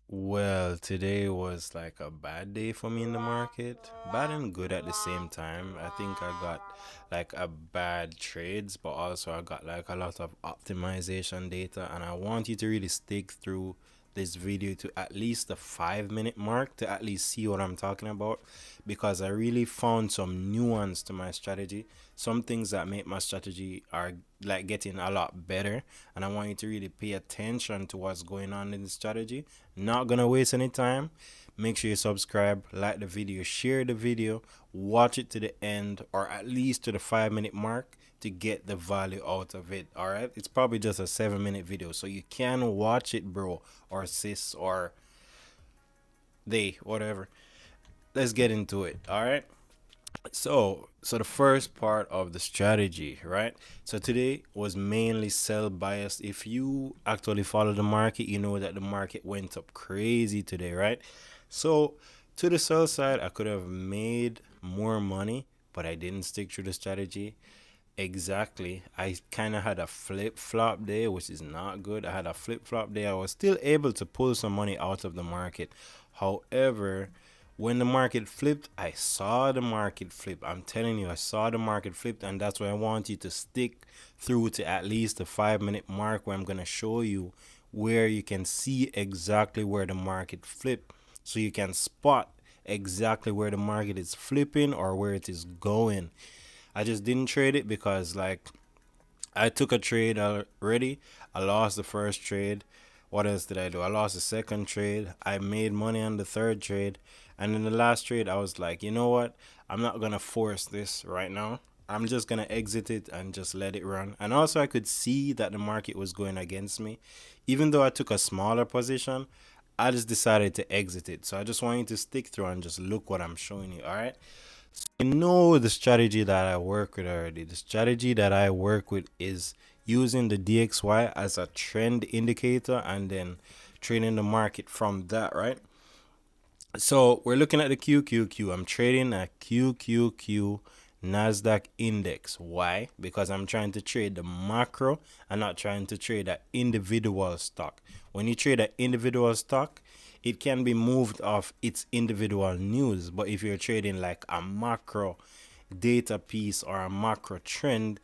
Well, today was like a bad day for me in the market. Bad and good at the same time. I think I got like a bad trades, but also I got like a lot of optimization data, and I want you to really stick through this video to at least the 5 minute mark to at least see what I'm talking about because I really found some nuance to my strategy. Some things that make my strategy are like getting a lot better, and I want you to really pay attention to what's going on in the strategy. Not gonna waste any time. Make sure you subscribe, like the video, share the video, watch it to the end or at least to the 5 minute mark to get the value out of it. All right, it's probably just a 7 minute video, so you can watch it, bro, or sis, or they, whatever. Let's get into it. All right. So the first part of the strategy, right? So today was mainly sell biased. If you actually follow the market, you know that the market went up crazy today, right? So to the sell side, I could have made more money, but I didn't stick to the strategy. Exactly. I kind of had a flip flop day, which is not good. I had a flip flop day. I was still able to pull some money out of the market. However, when the market flipped, I saw the market flip. I'm telling you, I saw the market flip, and that's why I want you to stick through to at least the 5 minute mark where I'm going to show you where you can see exactly where the market flipped so you can spot exactly where the market is flipping or where it is going. I just didn't trade it because like I took a trade already. I lost the first trade. What else did I do? I lost the second trade. I made money on the third trade. And in the last trade, I was like, you know what? I'm not going to force this right now. I'm just going to exit it and just let it run. And also, I could see that the market was going against me. Even though I took a smaller position, I just decided to exit it. So I just want you to stick through and just look what I'm showing you. All right. You know the strategy that I work with already. The strategy that I work with is using the DXY as a trend indicator and then trading the market from that, right? So we're looking at the QQQ. I'm trading a QQQ Nasdaq index. Why? Because I'm trying to trade the macro and not trying to trade an individual stock. When you trade an individual stock, it can be moved off its individual news. But if you're trading like a macro data piece or a macro trend,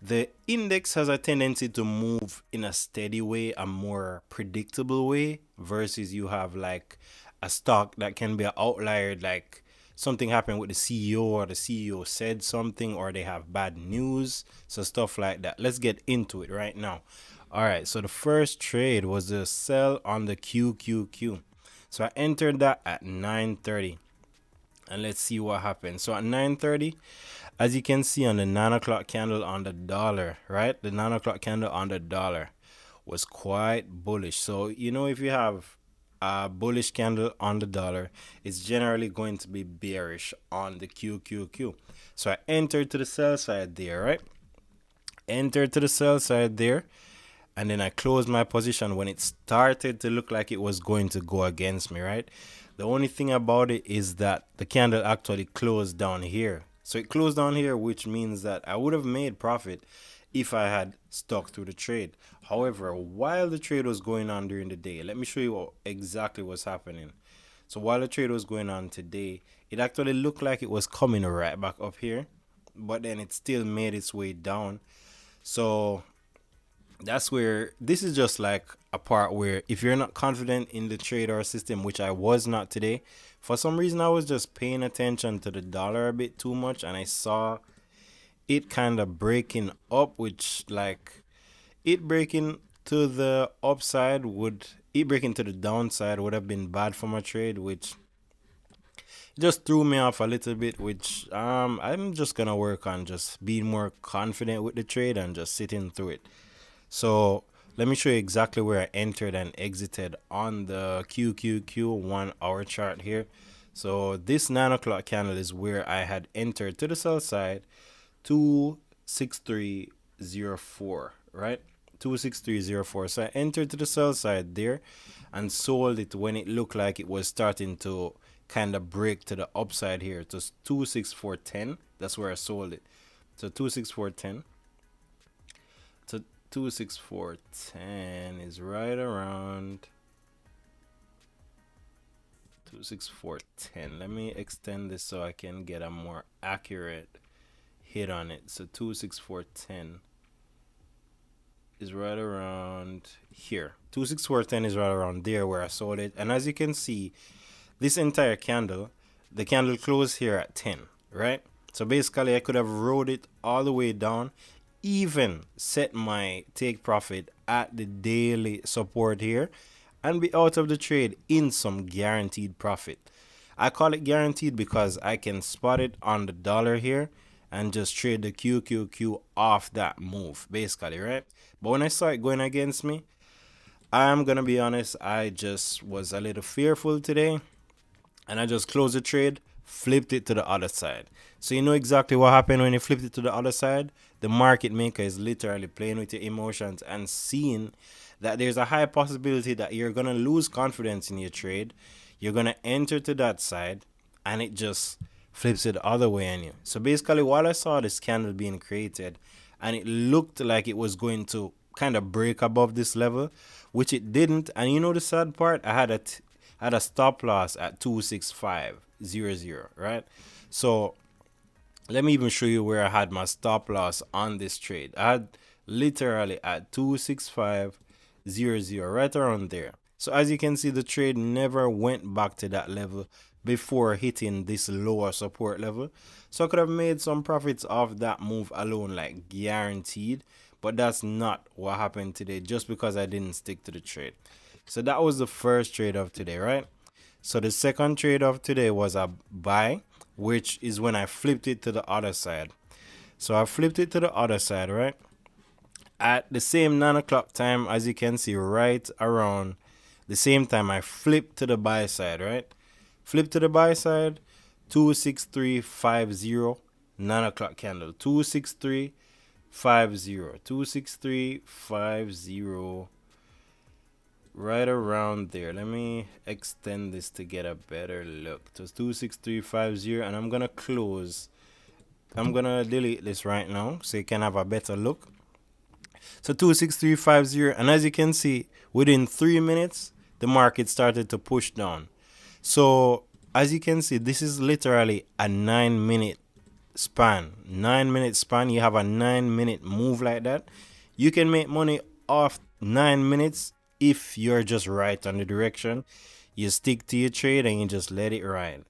the index has a tendency to move in a steady way, a more predictable way, versus you have like a stock that can be an outlier, like something happened with the CEO or the CEO said something or they have bad news. So stuff like that. Let's get into it right now. All right, so the first trade was the sell on the QQQ. So I entered that at 9:30 and let's see what happens. So at 9:30, as you can see on the 9 o'clock candle on the dollar, right? The 9 o'clock candle on the dollar was quite bullish. So, you know, if you have a bullish candle on the dollar, it's generally going to be bearish on the QQQ. So I entered to the sell side there, right? Entered to the sell side there. And then I closed my position when it started to look like it was going to go against me, right? The only thing about it is that the candle actually closed down here. So it closed down here, which means that I would have made profit if I had stuck through the trade. However, while the trade was going on during the day, let me show you what exactly was happening. So while the trade was going on today, it actually looked like it was coming right back up here, but then it still made its way down. So that's where this is just like a part where if you're not confident in the trade or system, which I was not today, for some reason I was just paying attention to the dollar a bit too much and I saw it kind of breaking up, which like it breaking to the upside would it breaking to the downside would have been bad for my trade, which just threw me off a little bit, which I'm just gonna work on just being more confident with the trade and just sitting through it. So let me show you exactly where I entered and exited on the QQQ 1 hour chart here. So this 9 o'clock candle is where I had entered to the sell side, 26304, right? 26304. So I entered to the sell side there and sold it when it looked like it was starting to kind of break to the upside here. It was 26410. That's where I sold it. So 26410. So 26410 is right around 26410. Let me extend this so I can get a more accurate hit on it. So 26410 is right around here. 26410 is right around there where I sold it. And as you can see, this entire candle, the candle closed here at 10, right? So basically I could have rode it all the way down, even set my take profit at the daily support here, and be out of the trade in some guaranteed profit. I call it guaranteed because I can spot it on the dollar here and just trade the QQQ off that move, basically, right? But when I saw it going against me, I'm gonna be honest, I just was a little fearful today, and I just closed the trade, flipped it to the other side. So you know exactly what happened when you flipped it to the other side. The market maker is literally playing with your emotions and seeing that there's a high possibility that you're gonna lose confidence in your trade. You're gonna enter to that side, and it just flips it the other way on you. So basically, while I saw this candle being created, and it looked like it was going to kind of break above this level, which it didn't. And you know the sad part, I had a stop loss at 26500, right? So let me even show you where I had my stop loss on this trade. I had literally at 26500, right around there. So as you can see, the trade never went back to that level before hitting this lower support level. So I could have made some profits off that move alone, like guaranteed. But that's not what happened today, just because I didn't stick to the trade. So that was the first trade of today, right? So the second trade of today was a buy, which is when I flipped it to the other side. So I flipped it to the other side, right? At the same 9 o'clock time, as you can see, right around the same time, I flipped to the buy side, right? Flip to the buy side, 26350, 9 o'clock candle, 26350, 26350, right around there. Let me extend this to get a better look. So it's 26350, and I'm gonna close. I'm gonna delete this right now so you can have a better look. So 26350, and as you can see, within 3 minutes, the market started to push down. So as you can see, this is literally a 9-minute span. 9-minute span. You have a 9-minute move like that. You can make money off 9 minutes if you're just right on the direction. You stick to your trade and you just let it ride.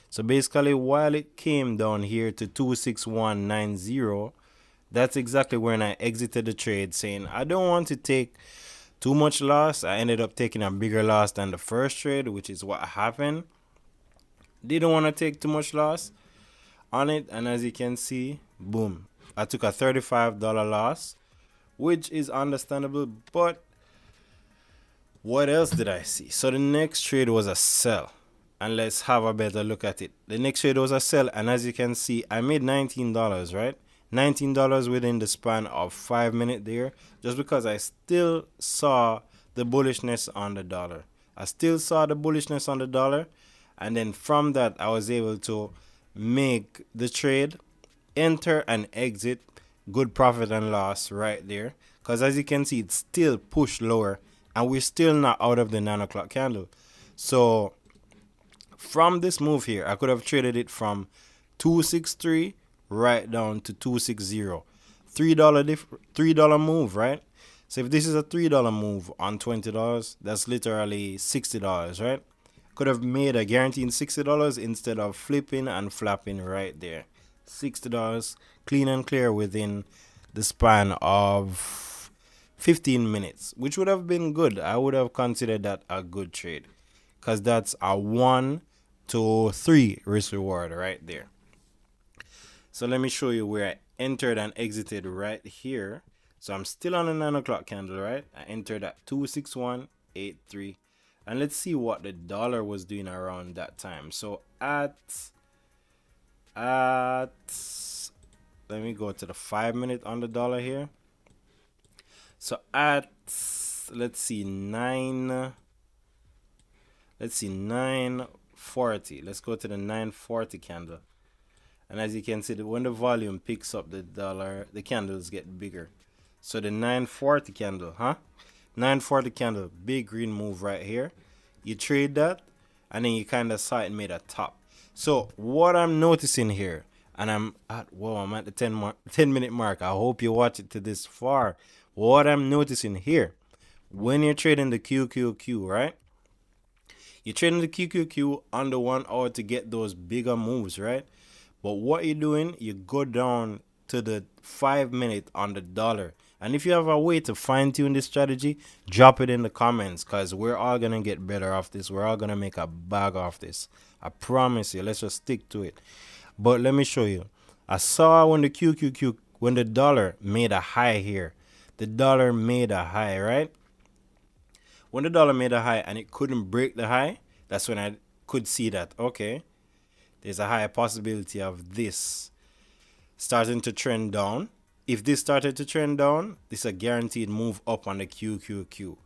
So basically, while it came down here to 26190, that's exactly when I exited the trade, saying I don't want to take too much loss. I ended up taking a bigger loss than the first trade, which is what happened. Didn't want to take too much loss on it, and as you can see, boom, I took a $35 loss, which is understandable. But what else did I see? So the next trade was a sell, and let's have a better look at it. The next trade was a sell, and as you can see, I made $19, right? $19 within the span of 5 minutes there, just because I still saw the bullishness on the dollar. I still saw the bullishness on the dollar, and then from that, I was able to make the trade, enter and exit, good profit and loss right there. Because as you can see, it's still pushed lower, and we're still not out of the 9 o'clock candle. So from this move here, I could have traded it from 263 right down to 260. $3 move, right? So if this is a $3 move on $20, that's literally $60, right? Could have made a guaranteed $60 instead of flipping and flapping right there. $60 clean and clear within the span of 15 minutes, which would have been good. I would have considered that a good trade, because that's a 1 to 3 risk reward right there. So let me show you where I entered and exited right here. So I'm still on the 9 o'clock candle, right? I entered at 26183. And let's see what the dollar was doing around that time. So at let me go to the 5 minute on the dollar here. So at let's see 940. Let's go to the 940 candle. And as you can see, when the volume picks up, the candles get bigger. So the 940 candle, 940 candle, big green move right here. You trade that, and then you kind of saw it made a top. So what I'm noticing here, and I'm at the 10-minute mark. I hope you watch it to this far. What I'm noticing here, when you're trading the QQQ, right? You're trading the QQQ on the 1 hour to get those bigger moves, right? But what you're doing, you go down to the 5 minute on the dollar. And if you have a way to fine tune this strategy, drop it in the comments, because we're all going to get better off this. We're all going to make a bag off this. I promise you. Let's just stick to it. But let me show you. I saw when the QQQ, when the dollar made a high here. The dollar made a high, right? When the dollar made a high and it couldn't break the high, that's when I could see that, okay, there's a higher possibility of this starting to trend down. If this started to trend down, this is a guaranteed move up on the QQQ.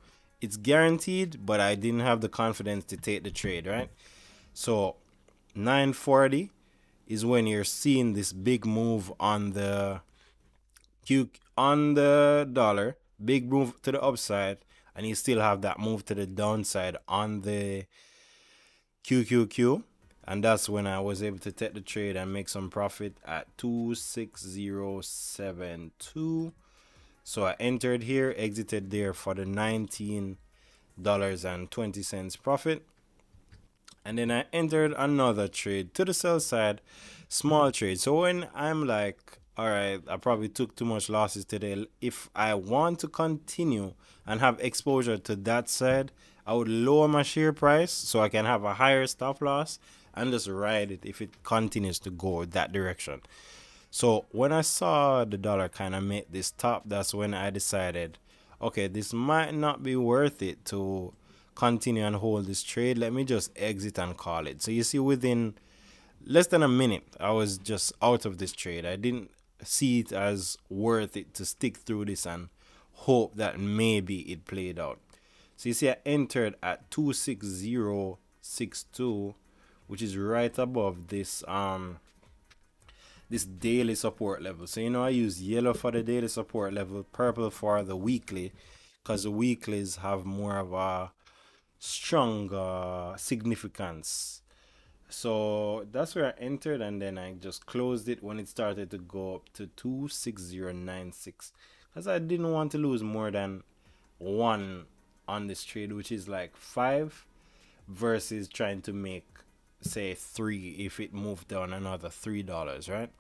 It's guaranteed, but I didn't have the confidence to take the trade, right? So 940 is when you're seeing this big move on the dollar, big move to the upside, and you still have that move to the downside on the QQQ. And that's when I was able to take the trade and make some profit at 26072. So I entered here, exited there for the $19.20 profit. And then I entered another trade to the sell side, small trade. So when I'm like, all right, I probably took too much losses today. If I want to continue and have exposure to that side, I would lower my share price so I can have a higher stop loss and just ride it if it continues to go that direction. So when I saw the dollar kind of make this top, that's when I decided, okay, this might not be worth it to continue and hold this trade. Let me just exit and call it. So you see, within less than a minute, I was just out of this trade. I didn't see it as worth it to stick through this and hope that maybe it played out. So you see, I entered at 26062, which is right above this this daily support level. So I use yellow for the daily support level, purple for the weekly, because the weeklies have more of a stronger significance. So that's where I entered, and then I just closed it when it started to go up to 26096, because I didn't want to lose more than one on this trade, which is like 5, versus trying to make, say, 3 if it moved down another $3, right?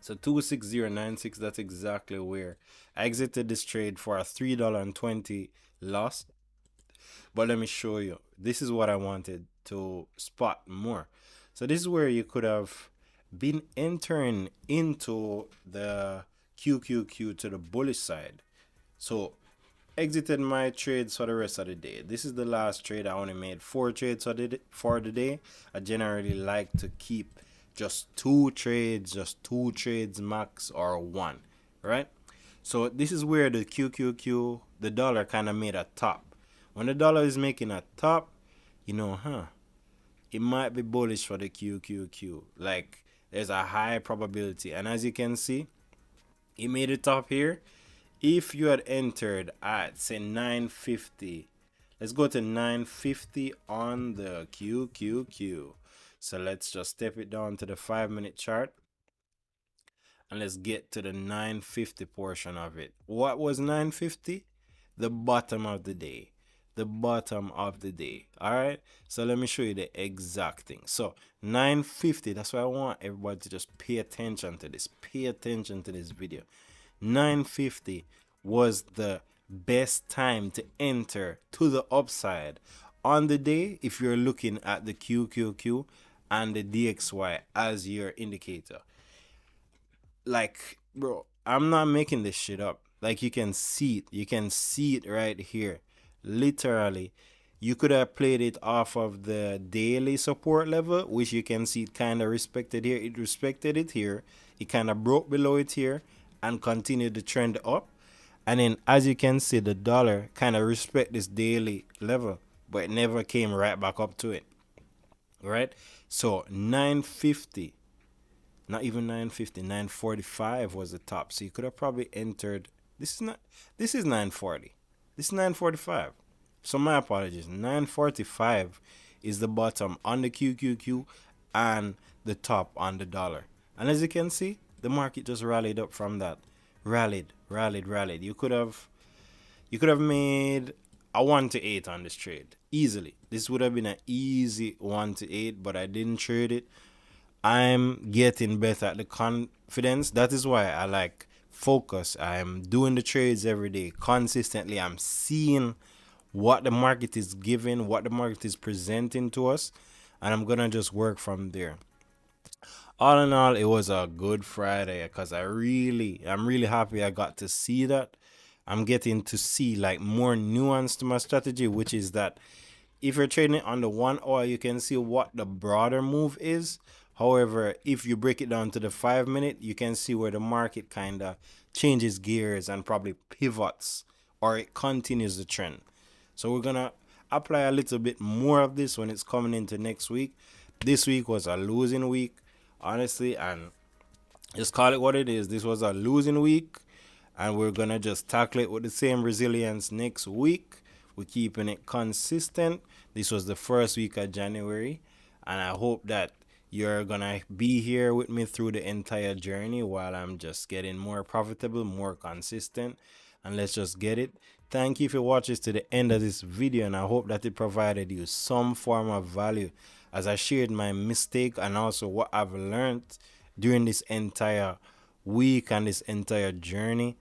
So 26096, that's exactly where I exited this trade for a $3.20 loss. But let me show you. This is what I wanted to spot more. So this is where you could have been entering into the QQQ to the bullish side. So exited my trades for the rest of the day. This is the last trade. I only made 4 trades for the day. I generally like to keep just 2 trades max, or 1, right? So this is where the QQQ, the dollar, kind of made a top. When the dollar is making a top, it might be bullish for the QQQ. Like, there's a high probability. And as you can see, it made a top here. If you had entered at, say, 950, let's go to 950 on the QQQ. So let's just step it down to the 5-minute chart, and let's get to the 950 portion of it. What was 950? The bottom of the day. The bottom of the day. All right, so let me show you the exact thing. So 950, that's why I want everybody to just pay attention to this. Pay attention to this video. 950 was the best time to enter to the upside on the day if you're looking at the QQQ and the DXY as your indicator. Like, bro, I'm not making this shit up. Like, you can see it. You can see it right here. Literally, you could have played it off of the daily support level, which you can see it kind of respected here. It respected it here. It kind of broke below it here and continued the trend up. And then, as you can see, the dollar kind of respect this daily level, but it never came right back up to it. Right? So 950, not even 950, 945 was the top. So you could have probably entered. This is 940. This is 945. So my apologies. 945 is the bottom on the QQQ and the top on the dollar. And as you can see, the market just rallied up from that. Rallied. You could have made a 1 to 8 on this trade easily. This would have been an easy 1 to 8, but I didn't trade it. I'm getting better at the confidence. That is why I like focus. I'm doing the trades every day consistently. I'm seeing what the market is giving, what the market is presenting to us, and I'm gonna just work from there. All in all, it was a good Friday because I'm really happy I got to see that. I'm getting to see like more nuance to my strategy, which is that if you're trading it on the 1 hour, you can see what the broader move is. However, if you break it down to the 5 minute, you can see where the market kind of changes gears and probably pivots or it continues the trend. So we're gonna apply a little bit more of this when it's coming into next week. This week was a losing week, honestly, and just call it what it is. This was a losing week, and we're gonna just tackle it with the same resilience next week. We're keeping it consistent. This was the first week of January, and I hope that you're gonna be here with me through the entire journey while I'm just getting more profitable, more consistent, and let's just get it. Thank you for watching to the end of this video, and I hope that it provided you some form of value as I shared my mistake and also what I've learned during this entire week and this entire journey.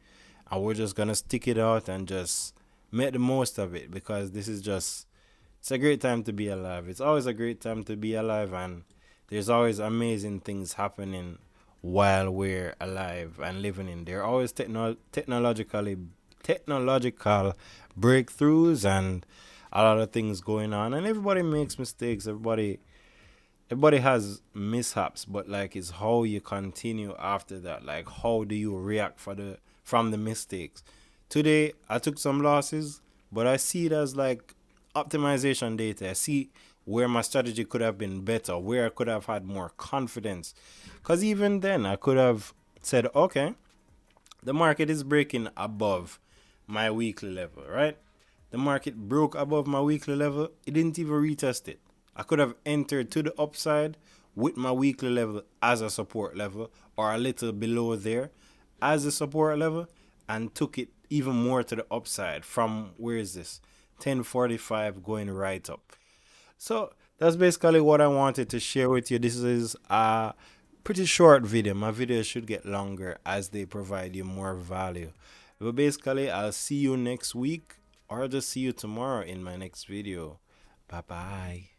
And we're just gonna stick it out and just make the most of it, because this is just, it's a great time to be alive. It's always a great time to be alive, and there's always amazing things happening while we're alive and living in. There are always technological breakthroughs and a lot of things going on, and everybody makes mistakes. Everybody has mishaps, but like it's how you continue after that. Like how do you react from the mistakes? Today I took some losses, but I see it as like optimization data. I see where my strategy could have been better, where I could have had more confidence. Because even then I could have said, okay, the market is breaking above my weekly level, right? The market broke above my weekly level. It didn't even retest it. I could have entered to the upside with my weekly level as a support level, or a little below there as a support level, and took it even more to the upside from, where is this, 1045 going right up. So that's basically what I wanted to share with you. This is a pretty short video. My videos should get longer as they provide you more value. But basically, I'll see you next week, or I'll just see you tomorrow in my next video. Bye bye.